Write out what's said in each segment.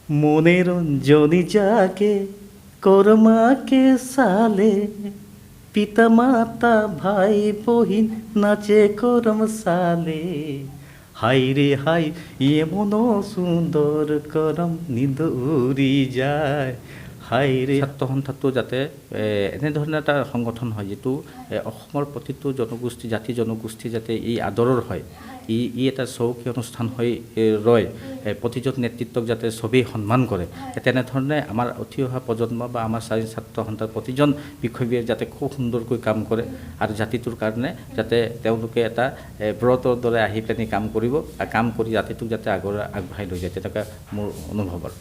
মনোৰঞ্জনী যাকে কৰ্মাকে সালে পিতা মাতা ভাই বহিন নাচে কৰম সালে হাই ৰে হাই এমন সুন্দৰ কৰম নিদ উৰি যায় হাই ৰে ছাত্ৰ সন্থাটো যাতে এনেধৰণৰ এটা সংগঠন হয় যিটো অসমৰ প্ৰতিটো জনগোষ্ঠী জাতি জনগোষ্ঠী যাতে এই আদৰৰ হয় ই এটা চৌকী অনুষ্ঠান হৈ ৰয় প্ৰতিজন নেতৃত্বক যাতে চবেই সন্মান কৰে তেনেধৰণে আমাৰ উঠি অহা প্ৰজন্ম বা আমাৰ ছাত্ৰ সন্থাৰ প্ৰতিজন বিষয়বীয়ে যাতে খুব সুন্দৰকৈ কাম কৰে আৰু জাতিটোৰ কাৰণে যাতে তেওঁলোকে এটা ব্ৰতৰ দৰে আহি পেনি কাম কৰিব আৰু কাম কৰি জাতিটোক যাতে আগবঢ়াই লৈ যায় তেনেকুৱা মোৰ অনুভৱ আৰু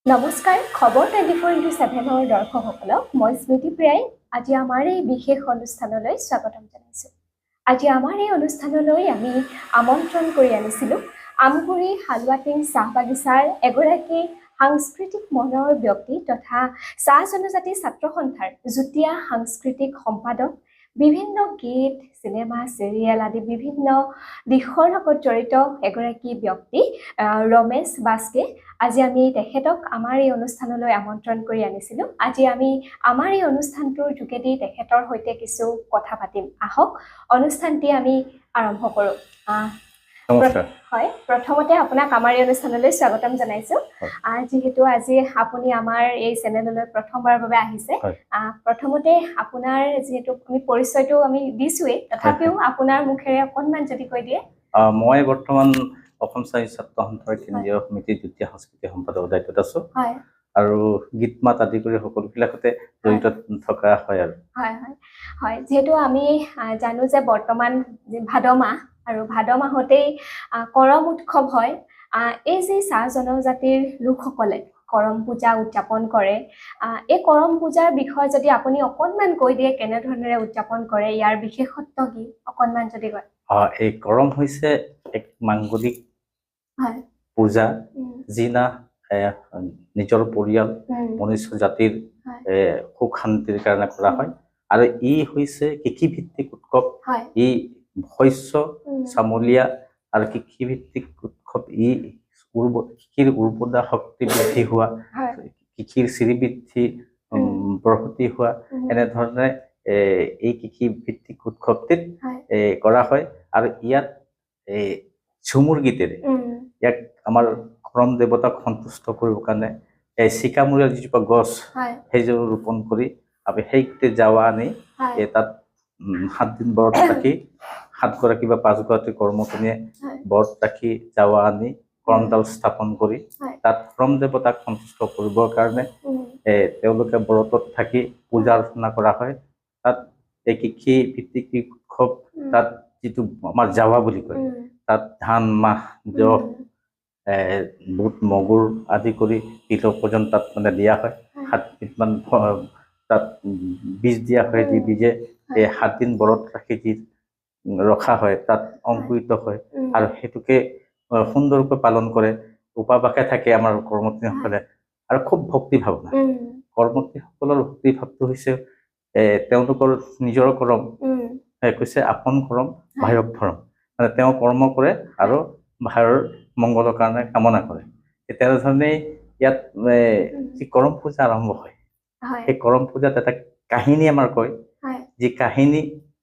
নমস্কাৰ খবৰ 24x7ৰ দৰ্শকসকলক মই স্মৃতি প্ৰিয়াই আজি আমাৰ এই বিশেষ অনুষ্ঠানলৈ স্বাগতম জনাইছোঁ। আজি আমাৰ এই অনুষ্ঠানলৈ আমি আমন্ত্ৰণ কৰি আনিছিলোঁ আমগুৰি হালুৱাটিং চাহ বাগিচাৰ এগৰাকী সাংস্কৃতিক মনৰ ব্যক্তি তথা চাহ জনজাতি ছাত্ৰ সন্থাৰ যুটীয়া সাংস্কৃতিক সম্পাদক বিভিন্ন গীত চিনেমা চিৰিয়েল আদি বিভিন্ন দিশৰ লগত জড়িত এগৰাকী ব্যক্তি ৰমেশ বাস্কে আজি আমি তেখেতক আমাৰ এই অনুষ্ঠানলৈ আমন্ত্ৰণ কৰি আনিছিলোঁ। আজি আমি আমাৰ এই অনুষ্ঠানটোৰ যোগেদি তেখেতৰ সৈতে কিছু কথা পাতিম। আহক অনুষ্ঠানটি আমি আৰম্ভ কৰোঁ। নমস্কাৰ হয় প্ৰথমতে আপোনাক আমাৰ এই অনুষ্ঠানলৈ স্বাগতম জনাইছোঁ। যিহেতু আজি আপুনি আমাৰ এই চেনেললৈ প্ৰথমবাৰৰ বাবে আহিছে প্ৰথমতে আপোনাৰ যিহেতু আমি পৰিচয়টো আমি দিছোঁৱেই তথাপিও আপোনাৰ মুখেৰে অকণমান যদি কৈ দিয়ে। মই বৰ্তমান অসম চাহী ছাত্ৰ সন্থাৰ কেন্দ্ৰীয় সমিতিৰ যুটীয়া সাংস্কৃতিক সম্পাদকৰ দায়িত্বত আছোঁ আৰু গীত মাত আদি কৰি সকলোবিলাকতে জড়িত থকা হয় আৰু হয় যিহেতু আমি জানো যে বৰ্তমান ভাদ মাহ আৰু ভাদ মাহতেই কৰম উৎসৱ হয় এই যে চাহ জনজাতিৰ লোকসকলে কৰম পূজা উদযাপন কৰে এই কৰম পূজাৰ বিষয়ে যদি আপুনি অকণমান কৈ দিয়ে কেনেধৰণেৰে উদযাপন কৰে ইয়াৰ বিশেষত্ব কি অকণমান যদি কয়। এই কৰম হৈছে এক মাংগলিক পূজা যিনা নিজৰ পৰিয়াল মনুষ্য জাতিৰ সুখ শান্তিৰ কাৰণে কৰা হয় আৰু ই হৈছে কৃষিভিত্তিক উৎসৱ ই শস্য চামলীয়া আৰু কৃষিভিত্তিক উৎসৱ ই কৃষিৰ উৰ্বৰা শক্তি বৃদ্ধি হোৱা কৃষিৰ শ্ৰীবৃদ্ধি বৰহতি হোৱা এনেধৰণে এই কৃষিভিত্তিক উৎসৱটিত কৰা হয় আৰু ইয়াত ঝুমুৰ গীতেৰে ইয়াক আমাৰ কৰম দেৱতাক সন্তুষ্ট কৰিবৰ কাৰণে চিকামূৰীয়া যিজোপা গছ সেইযোৰ ৰোপণ কৰি আমি সেইতে যাৱা আনি তাত 7 দিন ব্ৰত ৰাখি 7গৰাকী বা 5গৰাকী কৰ্মকৰ্মীয়ে ব্ৰত ৰাখি যাৱা আনি কৰমডাল স্থাপন কৰি তাত কৰম দেৱতাক সন্তুষ্ট কৰিবৰ কাৰণে তেওঁলোকে ব্ৰতত থাকি পূজা অৰ্চনা কৰা হয় তাত এই কৃষি ভিত্তিক উৎসৱ তাত যিটো আমাৰ যাৱা বুলি কয় তাত ধান মাহ জহ বুট মগুৰ আদি কৰি কৃষক পৰ্যন্ত তাত মানে দিয়া হয় 7বিধমান তাত বীজ দিয়া হয় যি বীজে 7 দিন ব্ৰত ৰাখি যি ৰখা হয় তাত অংকুৰিত হয় আৰু সেইটোকে সুন্দৰকৈ পালন কৰে উপাবাসে থাকে আমাৰ কৰ্মচাৰীসকলে আৰু খুব ভক্তি ভাৱনা কৰ্মচাৰীসকলৰ ভক্তি ভাৱটো হৈছে তেওঁলোকৰ নিজৰ কৰম কৈছে আপন কৰম বাহিৰক ধৰম মানে তেওঁ কৰ্ম কৰে আৰু বাহিৰৰ মংগলৰ কাৰণে কামনা কৰে তেনেধৰণে ইয়াত যি কৰম পূজা আৰম্ভ হয় সেই কৰম পূজাত এটা কাহিনী আমাৰ কয় যি কাহিনী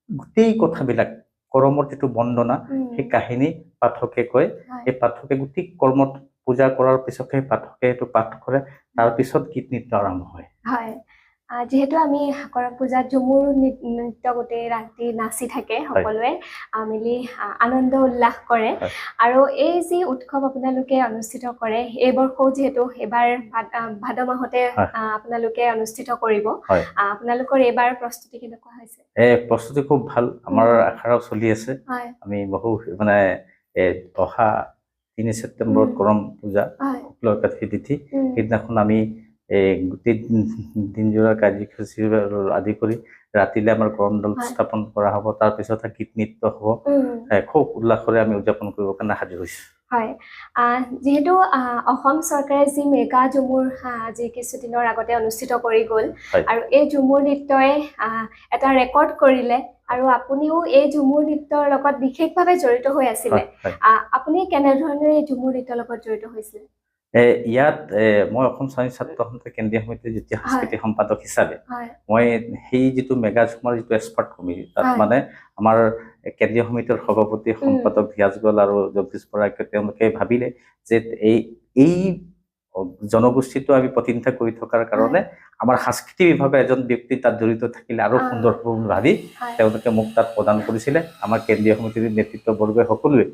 গোটেই কথাবিলাক কৰমৰ যিটো বন্দনা সেই কাহিনী পাঠকে কয় এই পাঠকে গোটেই কৰ্মত পূজা কৰাৰ পিছতহে পাঠকে এইটো পাঠ কৰে তাৰ পিছত গীত নৃত্য আৰম্ভ হয় যেহেতু আমি কৰম পূজাত ঝুমুৰ নৃত্য গোটেই ৰাতি নাচি থাকে সকলোৱে মিলি আনন্দ উল্লাস কৰে আৰু এই যি উৎসৱ আপোনালোকে অনুষ্ঠিত কৰে এই বৰ্ষও যিহেতু এবাৰ ভাদ মাহতে আপোনালোকে অনুষ্ঠিত কৰিব আপোনালোকৰ এইবাৰ প্ৰস্তুতি কেনেকুৱা হৈছে প্ৰস্তুতি খুব ভাল আমাৰ আখৰাও চলি আছে আমি বহু মানে অহা 3 ছেপ্টেম্বৰত কৰম পূজা শুক্ল একাদশী তিথি সেইদিনাখন আমি গোটেই দিনজোৰা কাৰ্যসূচী আদি কৰি ৰাতিলে আমাৰ কৰমডাল স্থাপন কৰা হ'ব তাৰপিছত গীত নৃত্য হ'ব খুব উল্লাসৰে আমি উদযাপন কৰিবৰ কাৰণে সাজু হৈছোঁ হয় যেহেতু অসম চৰকাৰে যি মেগা ঝুমুৰ আজি কিছুদিনৰ আগতে অনুষ্ঠিত কৰি গ'ল আৰু এই ঝুমুৰ নৃত্যই এটা ৰেকৰ্ড কৰিলে আৰু আপুনিও এই ঝুমুৰ নৃত্যৰ লগত বিশেষভাৱে জড়িত হৈ আছিলে আপুনি কেনেধৰণে এই ঝুমুৰ নৃত্যৰ লগত জড়িত হৈছিল ইয়াত মই অসম স্বাধীন ছাত্ৰ সন্থা কেন্দ্ৰীয় সমিতিৰ যেতিয়া সাংস্কৃতিক সম্পাদক হিচাপে মই সেই যিটো মেগা ঝুমাৰ যিটো এক্সপাৰ্ট কমিটি তাত মানে আমাৰ কেন্দ্ৰীয় সমিতিৰ সভাপতি সম্পাদক ধিয়াজ গল আৰু জগদীশ বৰাকে তেওঁলোকে ভাবিলে যে এই জনগোষ্ঠীটো আমি প্ৰতিনিধিত্ব কৰি থকাৰ কাৰণে আমাৰ সাংস্কৃতিক বিভাগৰ এজন ব্যক্তি তাত জড়িত থাকিলে আৰু সুন্দৰ হ'ব বুলি ভাবি তেওঁলোকে মোক তাত প্ৰদান কৰিছিলে আমাৰ কেন্দ্ৰীয় সমিতিৰ নেতৃত্ববৰ্গই সকলোৱে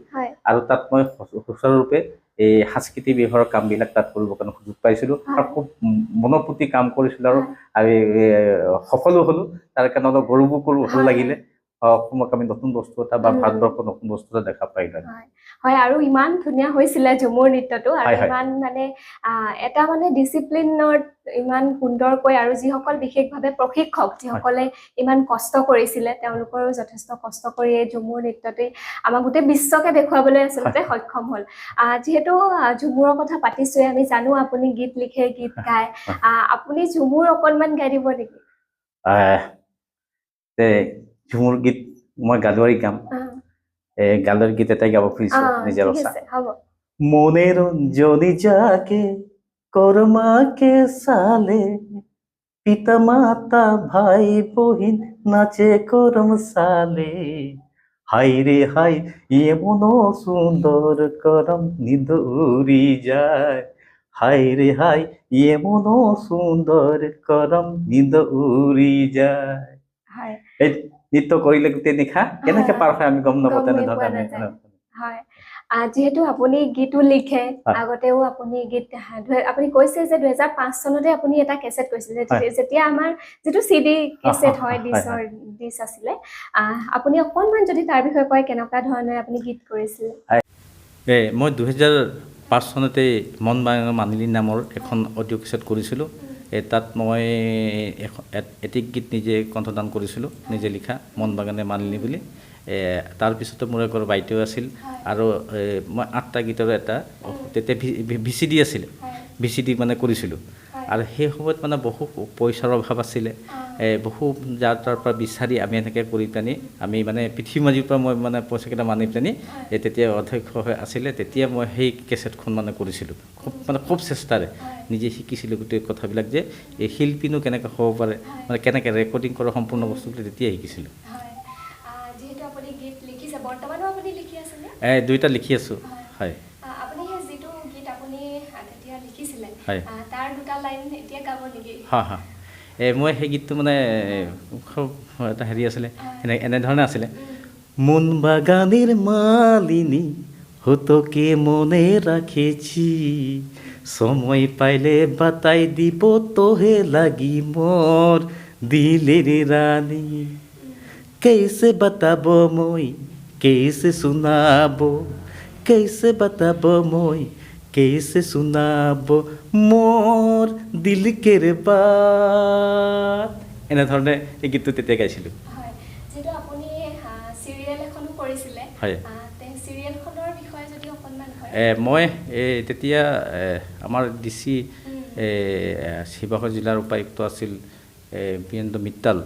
আৰু তাত মই সুচাৰুৰূপে এই সাংস্কৃতিক বিভাগৰ কামবিলাক তাত কৰিবৰ কাৰণে সুযোগ পাইছিলোঁ আৰু খুব মনোপুতি কাম কৰিছিলোঁ আৰু আমি সফলো হ'লোঁ তাৰ কাৰণে অলপ গৌৰৱো কৰোঁ ভাল লাগিলে অসমক আমি নতুন বস্তু এটা বা ভাৰতবৰ্ষৰ নতুন বস্তু এটা দেখা পাইলোঁ হয় আৰু ইমান ধুনীয়া হৈছিলে ঝুমুৰ নৃত্যটো আৰু ইমান মানে এটা মানে ডিচিপ্লিনত ইমান সুন্দৰকৈ আৰু যিসকল বিশেষভাৱে প্ৰশিক্ষক যিসকলে ইমান কষ্ট কৰিছিলে তেওঁলোকৰো যথেষ্ট কষ্ট কৰি এই ঝুমুৰ নৃত্যতে আমাক গোটেই বিশ্বকে দেখুৱাবলৈ আচলতে সক্ষম হ'ল যিহেতু ঝুমুৰৰ কথা পাতিছোৱে আমি জানো আপুনি গীত লিখে গীত গায় আপুনি ঝুমুৰ অকণমান গাই দিব নেকি ঝুমুৰ গীত মই গাদুৱাৰী গাম গানৰ গীত এটাই গাব খুজিছো নিজৰ মনে ৰঞ্জনী যাকে কৰ্মাকে চালে পিতা মাতা ভাই বহিন নাচে করম সালে হাই রে হাই এমন সুন্দর করম নিদ উড়ি যায় হাই রে হাই এমন সুন্দর করম নিদ উড়ি যায় এই নৃত্য কৰিলে গোটেই নিশা কেনেকে পাৰ হয় আমি গম নাপাওঁ তেনেধৰণে যিহেতু আপুনি গীতো লিখে আগতেও আপুনি গীত আপুনি কৈছে যে 2005 চনতে আপুনি এটা কেছেট কৈছিলে যেতিয়া আমাৰ যেটো সিডি কেছেট হয় ডিছ আছিলে আপুনি অকণমান যদি তাৰ বিষয়ে কয় কেনেকুৱা ধৰণে আপুনি গীত কৰিছিল মই 2005 চনতে মন মানিলি নামৰ এখন অডিঅ' কেছেট কৰিছিলোঁ তাত মই এটি গীত নিজে কণ্ঠদান কৰিছিলোঁ নিজে লিখা মন বাগানে মানিলি বুলি তাৰপিছতে মোৰ এগৰ বাইদেউ আছিল আৰু মই 8টা গীতৰ এটা তেতিয়া ভিচিডি আছিলে ভিচিডি মানে কৰিছিলোঁ আৰু সেই সময়ত মানে বহু পইচাৰ অভাৱ আছিলে বহু যাৰ তাৰ পৰা বিচাৰি আমি এনেকৈ কৰি পেনি আমি মানে পৃথিৱী মাজৰ পৰা মই মানে পইচাকেইটা মানি পেনি তেতিয়া অধ্যক্ষ হৈ আছিলে তেতিয়া মই সেই কেছেটখন মানে কৰিছিলোঁ খুব চেষ্টাৰে নিজে শিকিছিলোঁ গোটেই কথাবিলাক যে এই শিল্পীনো কেনেকৈ হ'ব পাৰে মানে কেনেকৈ ৰেকৰ্ডিং কৰা সম্পূৰ্ণ বস্তুবিলাক তেতিয়া শিকিছিলোঁ দুইটা লিখি আছোঁ হয় মই সেই গীতটো মানে খুব এটা হেৰি আছিলে এনেধৰণে আছিলে মন বাগানের মালিনী হতকে মনে রাখেছি সময় পাইলে বাতাই দিব তোহে লাগি মোর দিলের রানী कैसे बताबो মই कैसे सुनाबो कैसे बताबो মই कैसे सुनाबो मोर दिल केर बात এনেধৰণে এই গীতটো তেতিয়া গাইছিলোঁ যেটো আপুনি সিৰিয়েল এখনো কৰিছিলে হয় তে সিৰিয়েলখনৰ বিষয়ে যদি অকণমান হয় মই তেতিয়া আমাৰ ডিসি শিৱসাগৰ জিলাৰ উপায়ুক্ত আছিল বীৰেন্দ্ৰ মিত্তাল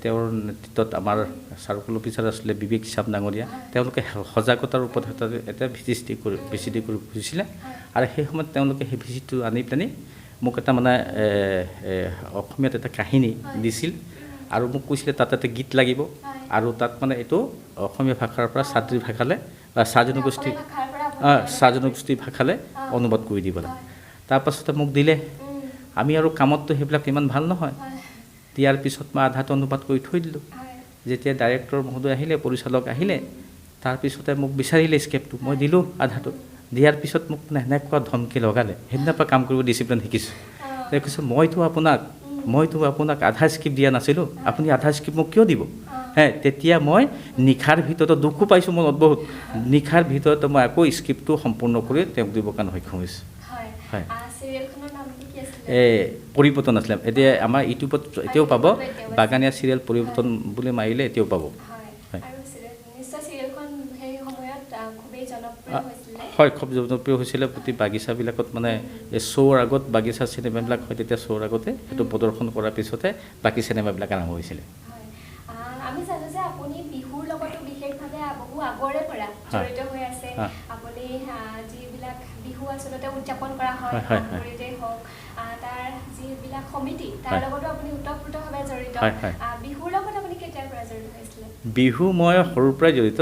তেওঁৰ নেতৃত্বত আমাৰ চাৰ্কুল অফিচাৰ আছিলে বিবেক চাপ ডাঙৰীয়া তেওঁলোকে সজাগতাৰ ওপৰত এটা ভিচিডি কৰি খুজিছিলে আৰু সেই সময়ত তেওঁলোকে সেই ভিচিডিটো আনি পেনি মোক এটা মানে অসমীয়াত এটা কাহিনী দিছিল আৰু মোক কৈছিলে তাত এটা গীত লাগিব আৰু তাত মানে এইটো অসমীয়া ভাষাৰ পৰা ছাত্ৰী ভাষালৈ বা চাহ জনগোষ্ঠী ভাষালৈ অনুবাদ কৰি দিব লাগে তাৰপাছতে মোক দিলে আমি আৰু কামততো সেইবিলাক ইমান ভাল নহয় দিয়াৰ পিছত মই আধাটো অনুবাদ কৰি থৈ দিলোঁ যেতিয়া ডাইৰেক্টৰ মহোদয় আহিলে পৰিচালক আহিলে তাৰপিছতে মোক বিচাৰিলে স্ক্ৰিপ্টটো মই দিলোঁ আধাটো দিয়াৰ পিছত মোক মানে এনেকুৱা ধমকি লগালে সেইদিনাৰ পৰা কাম কৰিব ডিচিপ্লিন শিকিছোঁ কৈছোঁ মইতো আপোনাক আধা স্ক্ৰিপ্ট দিয়া নাছিলোঁ আপুনি আধা স্ক্ৰিপ্ট মোক কিয় দিব তেতিয়া মই নিশাৰ ভিতৰত দুখো পাইছোঁ মনত বহুত নিশাৰ ভিতৰত মই আকৌ স্ক্ৰিপ্টটো সম্পূৰ্ণ কৰি তেওঁক দিবৰ কাৰণে সক্ষম হৈছোঁ হয় পৰিৱৰ্তন আছিলে এতিয়া আমাৰ ইউটিউবত এতিয়াও পাব বাগানীয়া চিৰিয়েল পৰিৱৰ্তন বুলি মাৰিলে এতিয়াও পাব হয় খুব জনপ্ৰিয় হৈছিলে প্ৰতি বাগিচাবিলাকত মানে শ্ব'ৰ আগত বাগিচা চিনেমাবিলাক হয় তেতিয়া শ্ব'ৰ আগতে সেইটো প্ৰদৰ্শন কৰাৰ পিছতে বাকী চিনেমাবিলাক আৰম্ভ হৈছিলে আমি জানো যে আপুনি জড়িত হৈ আছে আপুনি যিবিলাক বিহু আচলতে উদযাপন কৰা হয় গুৰিতেই হওক তাৰ যিবিলাক সমিতি তাৰ লগতো আপুনি ওতঃপ্ৰোতভাৱে জড়িত বিহুৰ লগত আপুনি কেতিয়াৰ পৰা জড়িত হৈছিলে বিহু মই সৰুৰ পৰাই জড়িত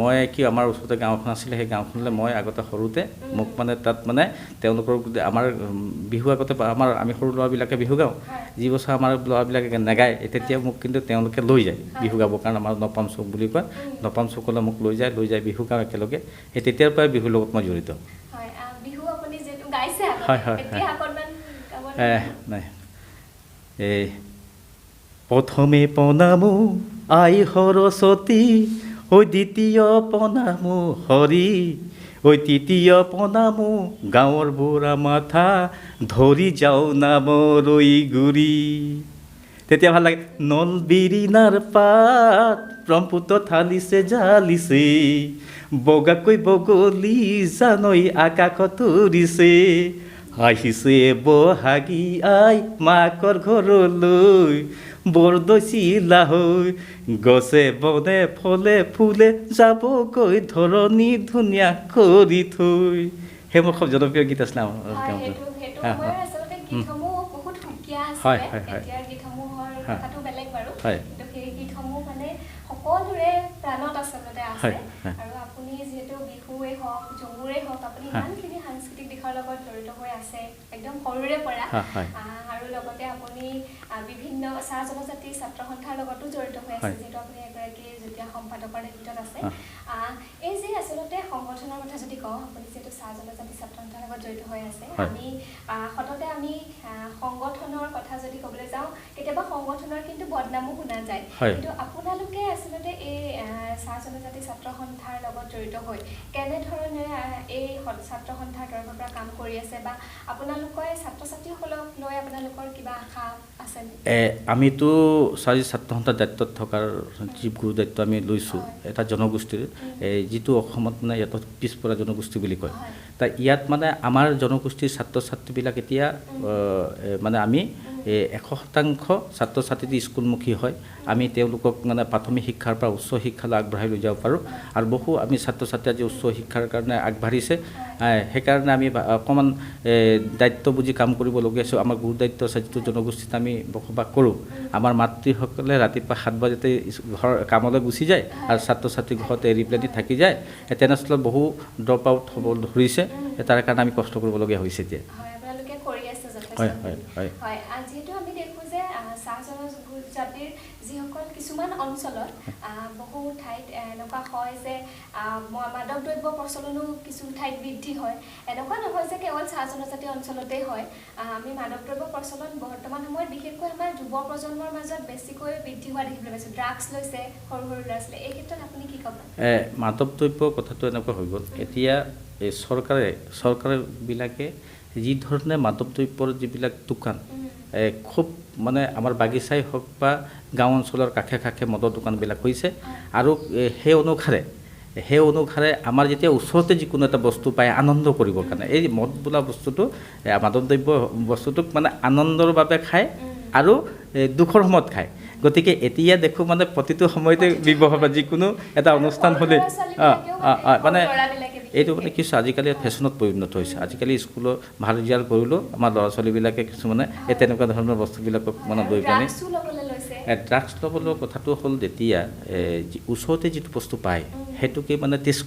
মই কি আমাৰ ওচৰতে গাঁওখন আছিলে সেই গাঁওখনলৈ মই আগতে সৰুতে মোক মানে তাত মানে তেওঁলোকৰ আমাৰ বিহু আগতে আমাৰ আমি সৰু ল'ৰাবিলাকে বিহু গাওঁ যি বছৰ আমাৰ ল'ৰাবিলাকে নাগায় তেতিয়া মোক কিন্তু তেওঁলোকে লৈ যায় বিহু গাবৰ কাৰণে আমাৰ নপাম চুক বুলি কয় নপাম চুকলৈ মোক লৈ যায় বিহু গাওঁ একেলগে সেই তেতিয়াৰ পৰাই বিহুৰ লগত মই জড়িত নাই এই প্ৰথমে প্ৰণামো আই সৰস্বতী ঐ দ্বিতীয় প্ৰণামো হৰি ঐ তৃতীয় প্ৰণামো গাঁৱৰ বুঢ়া মাথা ধৰি যাওঁ নামৰৈ গুৰি তেতিয়া ভাল লাগে নল বিৰিণাৰ পাত ব্ৰহ্মপুত্ৰ ঢালিছে ঝালিছে বগাকৈ বগলী জানৈ আকাশত উৰিছে আহিছে বহাগী আই মাকৰ ঘৰলৈ বৰদৈচিলা হৈ গছে বনে ফলে ফুলে যাবগৈ ধৰণী ধুনীয়া কৰি থৈ সেই মোৰ খুব জনপ্ৰিয় গীত আছিলে সকলোৰে প্ৰাণত আচলতে আছে আৰু আপুনি যিহেতু বিহুৱেই হওক ঝুমুৰেই হওক আপুনি ইমানখিনি সাংস্কৃতিক দিশৰ লগত জড়িত হৈ আছে একদম সৰুৰে পৰা আৰু লগতে আপুনি বিভিন্ন চাহ জনজাতি ছাত্ৰ সন্থাৰ লগতো জড়িত হৈ আছে যিহেতু আপুনি এগৰাকী যুটীয়া সম্পাদকৰ দায়িত্বত আছে এই যে আচলতে সংগঠনৰ কথা যদি কওঁ আপুনি যিহেতু চাহ জনজাতি ছাত্ৰ সন্থাৰ লগত জড়িত হৈ আছে আমি সততে আমি সংগঠনৰ কথা যদি ক'বলৈ যাওঁ কেতিয়াবা সংগঠনৰ কিন্তু বদনামো শুনা যায় কিন্তু আপোনালোকে আচলতে এই চাহ জনজাতি ছাত্ৰ সন্থাৰ লগত জড়িত হৈ কেনেধৰণে এই ছাত্ৰ সন্থাৰ তৰফৰ পৰা কাম কৰি আছে বা আপোনালোকে ছাত্ৰ ছাত্ৰীসকলক লৈ আপোনালোকৰ কিবা আশা আছে আমিতো চাৰি ছাত্ৰ সন্থাৰ দায়িত্বত থকাৰ যি গুৰু দায়িত্ব আমি লৈছোঁ এটা জনগোষ্ঠীৰ যিটো অসমত মানে ইয়াত পিছপৰা জনগোষ্ঠী বুলি কয় তা ইয়াত মানে আমাৰ জনগোষ্ঠীৰ ছাত্ৰ ছাত্ৰীবিলাক এতিয়া মানে আমি 100% ছাত্ৰ ছাত্ৰী স্কুলমুখী হয় আমি তেওঁলোকক মানে প্ৰাথমিক শিক্ষাৰ পৰা উচ্চ শিক্ষালৈ আগবঢ়াই লৈ যাব পাৰোঁ আৰু বহু আমি ছাত্ৰ ছাত্ৰী আজি উচ্চ শিক্ষাৰ কাৰণে আগবাঢ়িছে সেইকাৰণে আমি অকণমান দায়িত্ব বুজি কাম কৰিবলগীয়া আছোঁ আমাৰ গুৰু দায়িত্ব আছে যিটো জনগোষ্ঠীত আমি বসবাস কৰোঁ আমাৰ মাতৃসকলে ৰাতিপুৱা 7 বজাতে ঘৰ কামলৈ গুচি যায় আৰু ছাত্ৰ ছাত্ৰী ঘৰতে এৰি পেলাই থাকি যায় তেনেস্থলত বহু ড্ৰপ আউট হ'ব ধৰিছে তাৰ কাৰণে আমি কষ্ট কৰিবলগীয়া হৈছে এতিয়া যিহেতু আমি দেখোঁ যে চাহ জনজাতিৰ যিসকল কিছুমান অঞ্চলত বহু ঠাইত এনেকুৱা হয় যে মাদক দ্ৰব্য প্ৰচলনো কিছু ঠাইত বৃদ্ধি হয় এনেকুৱা নহয় যে কেৱল চাহ জনজাতি অঞ্চলতেই হয় আমি মাদক দ্ৰব্য প্ৰচলন বৰ্তমান সময়ত বিশেষকৈ আমাৰ যুৱ প্ৰজন্মৰ মাজত বেছিকৈ বৃদ্ধি হোৱা দেখিবলৈ পাইছোঁ ড্ৰাগছ লৈছে সৰু সৰু ল'ৰা ছোৱালী এই ক্ষেত্ৰত আপুনি কি ক'ব মাদক দ্ৰব্য কথাটো এনেকুৱা হৈ গ'ল এতিয়া এই চৰকাৰবিলাকে যি ধৰণে মাদক দ্ৰব্যৰ যিবিলাক দোকান খুব মানে আমাৰ বাগিচাই হওক বা গাঁও অঞ্চলৰ কাষে কাষে মদৰ দোকানবিলাক হৈছে আৰু সেই অনুসাৰে আমাৰ যেতিয়া ওচৰতে যিকোনো এটা বস্তু পায় আনন্দ কৰিবৰ কাৰণে এই মদ বোলা বস্তুটো মাদক দ্ৰব্য বস্তুটোক মানে আনন্দৰ বাবে খায় আৰু দুখৰ সময়ত খায় গতিকে এতিয়া দেখোঁ মানে প্ৰতিটো সময়তে ব্যৱহাৰ বা যিকোনো এটা অনুষ্ঠান হ'লে মানে এইটো মানে কিছু আজিকালি ফেশ্বনত পৰিণত হৈছে আজিকালি স্কুলৰ ভাল ৰিজাল্ট কৰিলেও আমাৰ ল'ৰা ছোৱালীবিলাকে কিছুমানে এই তেনেকুৱা ধৰণৰ বস্তুবিলাকক মানে লৈ পেলাই ড্ৰাগছ ল'বলৈ কথাটো হ'ল যেতিয়া ওচৰতে যিটো বস্তু পায় সেইটোকে মানে টেষ্ট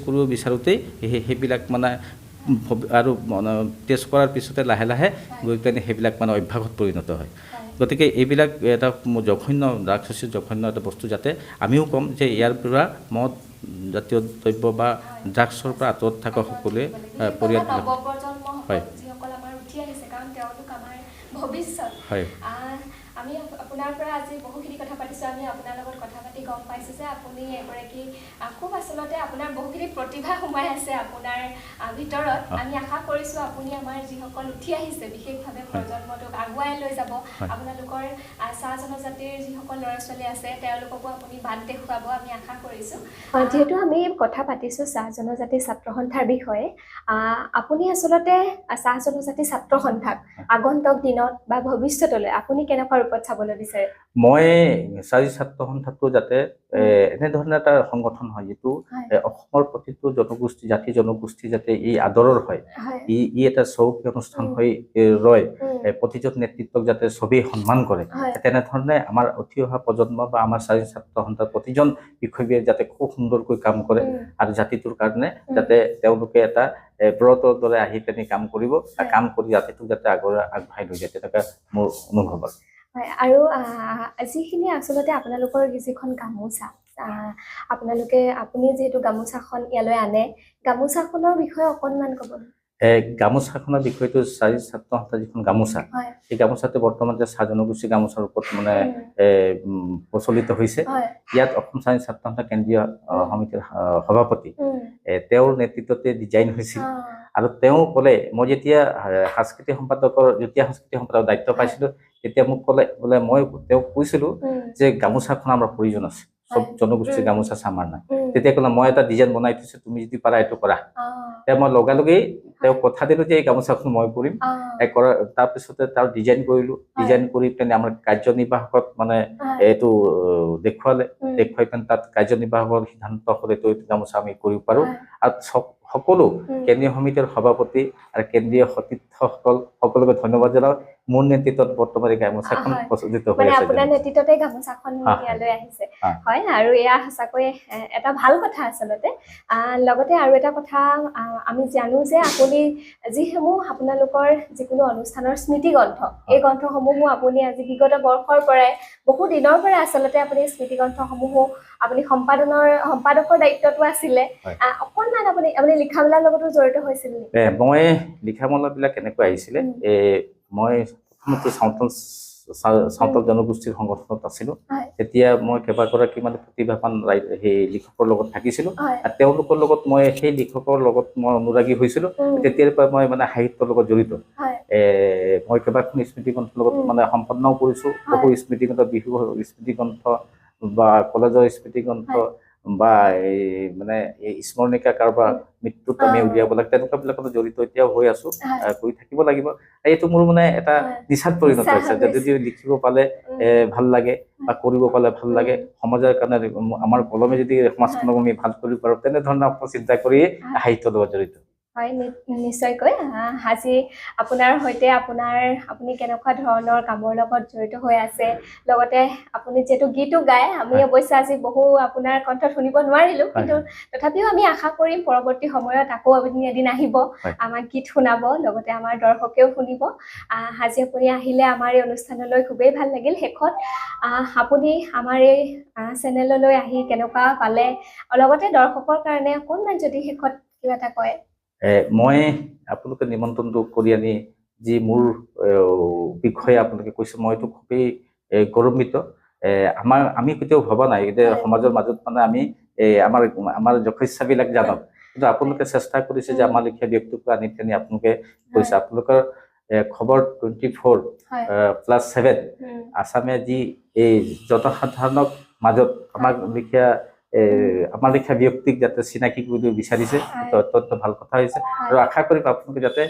কৰিব বিচাৰোঁতেই সেইবিলাক মানে আৰু টেষ্ট কৰাৰ পিছতে লাহে লাহে গৈ পেলাই সেইবিলাক মানে অভ্যাসত পৰিণত হয় গতিকে এইবিলাক এটা জঘন্য ড্ৰাগছ হৈছে জঘন্য এটা বস্তু যাতে আমিও ক'ম যে ইয়াৰ পৰা মদ জাতীয় দ্ৰব্য বা ড্ৰাগছৰ পৰা আঁতৰত থকা সকলোৱে পৰিয়ালবিলাক হয় আমি আপোনাৰ পৰা আজি বহুখিনি কথা পাতিছোঁ আমি আপোনাৰ লগত কথা পাতি গম পাইছোঁ যে আপুনি এগৰাকী খুব আচলতে আপোনাৰ বহুখিনি প্ৰতিভা সোমাই আছে আপোনাৰ ভিতৰত আমি আশা কৰিছোঁ আপুনি আমাৰ যিসকল উঠি আহিছে বিশেষভাৱে প্ৰজন্মটোক আগুৱাই লৈ যাব আপোনালোকৰ চাহ জনজাতিৰ যিসকল ল'ৰা ছোৱালী আছে তেওঁলোককো আপুনি বাট দেখুৱাব আমি আশা কৰিছোঁ যিহেতু আমি কথা পাতিছোঁ চাহ জনজাতি ছাত্ৰ সন্থাৰ বিষয়ে আপুনি আচলতে চাহ জনজাতি ছাত্ৰ সন্থাক আগন্তুক দিনত বা ভৱিষ্যতলৈ আপুনি কেনেকুৱা ৰূপত চাবলৈ বিচাৰে মই চাৰি ছাত্ৰ সন্থাটো যাতে এনেধৰণৰ এটা সংগঠন হয় যিটো অসমৰ প্ৰতিটো জনগোষ্ঠী জাতি জনগোষ্ঠী যাতে এই আদৰৰ হয় ই এটা চৌকী অনুষ্ঠান হৈ ৰয় প্ৰতিজন নেতৃত্বক যাতে চবেই সন্মান কৰে তেনেধৰণে আমাৰ উঠি অহা প্ৰজন্ম বা আমাৰ চাৰি ছাত্ৰ সন্থাৰ প্ৰতিজন বিষয়বীয়ে যাতে খুব সুন্দৰকৈ কাম কৰে আৰু জাতিটোৰ কাৰণে যাতে তেওঁলোকে এটা ব্ৰতৰ দৰে আহি পেনি কাম কৰিব কাম কৰি জাতিটোক যাতে আগবঢ়াই লৈ যায় তেনেকুৱা মোৰ অনুভৱ আছে হয় আৰু যিখিনি আচলতে আপোনালোকৰ যিখন গামোচা আপুনি যিহেতু গামোচাখন ইয়ালৈ আনে গামোচাখনৰ বিষয়ে অকণমান ক'ব গামোচাখনৰ বিষয়টো চাৰি ছাত্ৰ সন্থাৰ যিখন গামোচা এই গামোচাটো বৰ্তমান যে চাহ জনগোষ্ঠী গামোচাৰ ওপৰত মানে প্ৰচলিত হৈছে ইয়াত অসম চাৰি ছাত্ৰ সন্থা কেন্দ্ৰীয় সমিতিৰ সভাপতি তেওঁৰ নেতৃত্বতে ডিজাইন হৈছিল আৰু তেওঁ ক'লে মই যেতিয়া সাংস্কৃতিক সম্পাদকৰ দায়িত্ব পাইছিলো তেতিয়া মোক ক'লে বোলে মই তেওঁক কৈছিলো যে গামোচাখন আমাৰ প্ৰয়োজন আছে সব জনগোষ্ঠীৰ গামোচা আমাৰ নাই তেতিয়া ক'লে মই এটা ডিজাইন বনাই থৈছো তুমি যদি পাৰা এইটো কৰা এতিয়া মই লগালগেই তেওঁক কথা দিলো যে এই গামোচাখন মই কৰিম তাৰপিছতে তাৰ ডিজাইন কৰিলো ডিজাইন কৰি পেলাই আমাৰ কাৰ্যনিৰ্বাহকক মানে এইটো দেখুৱাই পেলাই তাত কাৰ্যনিৰ্বাহকৰ সিদ্ধান্ত হ'লে এইটো গামোচা আমি কৰিব পাৰো আৰু সকলো কেন্দ্ৰীয় সমিতিৰ সভাপতি আৰু কেন্দ্ৰীয় সতীৰ্থসকল সকলোকে ধন্যবাদ জনাওঁ মোৰ নেতৃত্বত বৰ্তমান এই গামোচাখন প্ৰচলিত হৈ আছে আপোনাৰ নেতৃত্বতে গামোচাখন ইয়ালৈ আহিছে হয় আৰু এয়া সঁচাকৈ এটা ভাল কথা আচলতে লগতে আৰু এটা কথা আমি জানো যে আপুনি যিসমূহ আপোনালোকৰ যিকোনো অনুষ্ঠানৰ স্মৃতি গ্ৰন্থ এই গ্ৰন্থসমূহো আপুনি আজি বিগত বৰ্ষৰ পৰাই বহু দিনৰ পৰা আচলতে আপুনি স্মৃতি গ্ৰন্থসমূহো আপুনি সম্পাদকৰ দায়িত্বটো আছিলে অকণমান আপুনি লিখা মেলাৰ লগতো জড়িত হৈছিল নেকি মই লিখা মেলাবিলাক এনেকৈ আহিছিলে মই প্ৰথমতে চাওতাল জনগোষ্ঠীৰ সংগঠনত আছিলো তেতিয়া মই কেইবাগৰাকী মানে প্ৰতিভাৱান সেই লিখকৰ লগত থাকিছিলো আৰু তেওঁলোকৰ লগত মই সেই লিখকৰ লগত মই অনুৰাগী হৈছিলো তেতিয়াৰ পৰা মই মানে সাহিত্যৰ লগত জড়িত মই কেইবাখন স্মৃতি গ্ৰন্থৰ লগত মানে সম্পন্নও কৰিছো বহু স্মৃতি গ্ৰন্থ বিহু স্মৃতি গ্ৰন্থ বা কলেজৰ স্মৃতি গ্ৰন্থ বা এই মানে স্মৰণিকা কাৰোবাৰ মৃত্যুত আমি উলিয়াব লাগে তেনেকুৱাবিলাকত জড়িত এতিয়াও হৈ আছো কৰি থাকিব লাগিব এইটো মোৰ মানে এটা নিচাত পৰিণত হৈছে যে যদি লিখিব পালে ভাল লাগে বা কৰিব পালে ভাল লাগে সমাজৰ কাৰণে আমাৰ কলমে যদি সমাজখনক আমি ভাল কৰিব পাৰো তেনেধৰণৰ চিন্তা কৰি সাহিত্যৰ লগত জড়িত হয় নিশ্চয়কৈ আজি আপোনাৰ সৈতে আপুনি কেনেকুৱা ধৰণৰ কামৰ লগত জড়িত হৈ আছে লগতে আপুনি যিহেতু গীতো গায় আমি অৱশ্যে আজি বহু আপোনাৰ কণ্ঠ শুনিব নোৱাৰিলো কিন্তু তথাপিও আমি আশা কৰিম পৰৱৰ্তী সময়ত আকৌ আপুনি এদিন আহিব আমাক গীত শুনাব লগতে আমাৰ দৰ্শকেও শুনিব আজি আপুনি আহিলে আমাৰ এই অনুষ্ঠানলৈ খুবেই ভাল লাগিল শেষত আপুনি আমাৰ এই চেনেললৈ আহি কেনেকুৱা পালে লগতে দৰ্শকৰ কাৰণে অকণমান যদি শেষত কিবা এটা কয় মই আপোনালোকে নিমন্ত্ৰণটো কৰি আনি যি মোৰ বিষয়ে আপোনালোকে কৈছে মইতো খুবেই গৌৰৱান্বিত আমি কেতিয়াও ভবা নাই যে সমাজৰ মাজত মানে আমি আমাৰ যথেচ্ছাবিলাক জানক কিন্তু আপোনালোকে চেষ্টা কৰিছে যে আমাৰ লিখীয়া ব্যক্তিক আনি পেনি আপোনালোকে কৈছে আপোনালোকৰ খবৰ 24+7 আছামে যি এই জনসাধাৰণক মাজত আমাৰ লিখীয়া ব্যক্তিক যাতে চিনাকি কৰিব বিচাৰিছে অত্যন্ত ভাল কথা হৈছে আৰু আশা কৰিম আপোনালোকে যাতে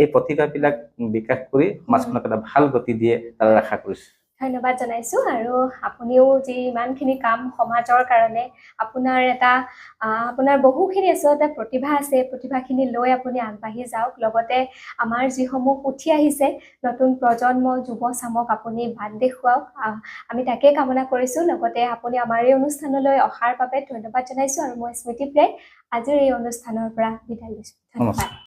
এই প্ৰতিভাবিলাক বিকাশ কৰি সমাজখনক এটা ভাল গতি দিয়ে তাৰ আশা কৰিছো ধন্যবাদ জনাইছো আৰু আপুনিও যি ইমানখিনি কাম সমাজৰ কাৰণে আপোনাৰ বহুখিনি আচলতে প্ৰতিভা আছে প্ৰতিভাখিনি লৈ আপুনি আগবাঢ়ি যাওক লগতে আমাৰ যিসমূহ উঠি আহিছে নতুন প্ৰজন্ম যুৱ চামক আপুনি বাট দেখুৱাওক আমি তাকে কামনা কৰিছো লগতে আপুনি আমাৰ এই অনুষ্ঠানলৈ অহাৰ বাবে ধন্যবাদ জনাইছো আৰু মই স্মৃতি প্ৰিয়াই আজিৰ এই অনুষ্ঠানৰ পৰা বিদায় লৈছো ধন্যবাদ